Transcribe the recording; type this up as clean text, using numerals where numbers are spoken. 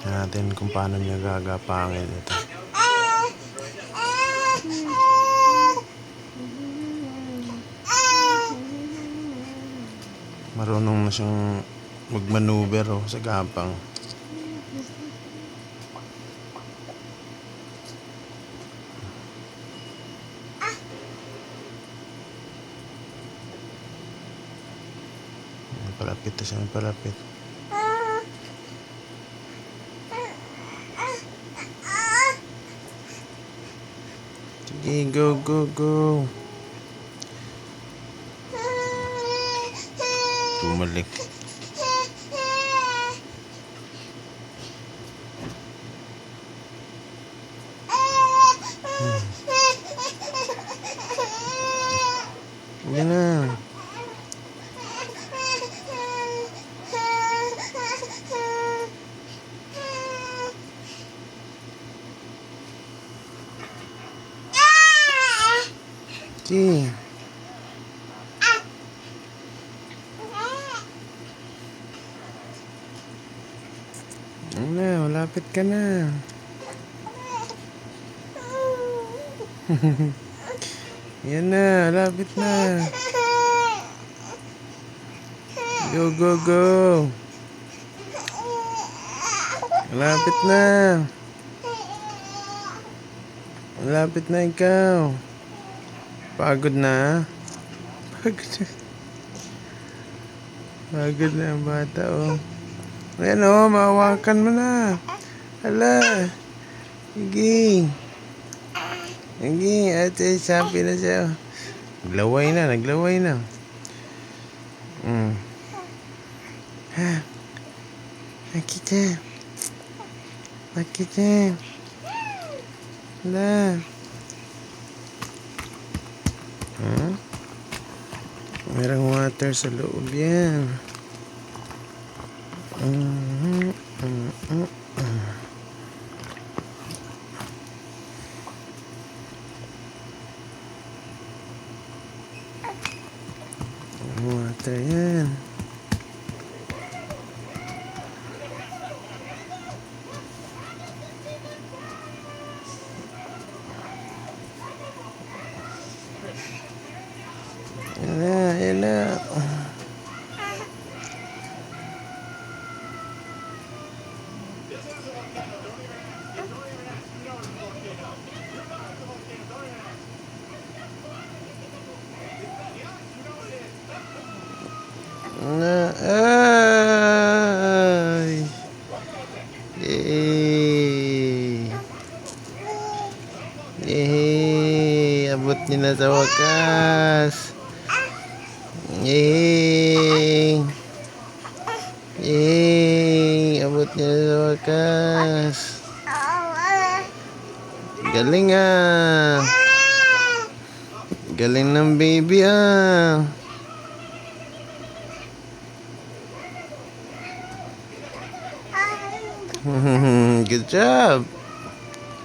natin kung paano niya gagapangin ito. Marunong na siyang magmaneuver sa gapang. Palapit na siya, palapit. Sige, go, go, go. Bumalik. Yan na. Sige. Na, malapit ka na. Yan na, malapit na. Go, go, go. Malapit na. Malapit na ikaw. Pagod na. Pagod na. Pagod na ang bata, oh. Ayan, oh, mahawakan mo na. Hala. Sige. Sige, ate, sabi na siya. Naglaway na. Ha? Bakit na? Bakit na? Hala. Merong water sa loob yan. Water yan. Yan na. Ay. Abot niya na sa wakas. Abot niya na sa wakas. Galing ah. Galing ng baby ah. Good job.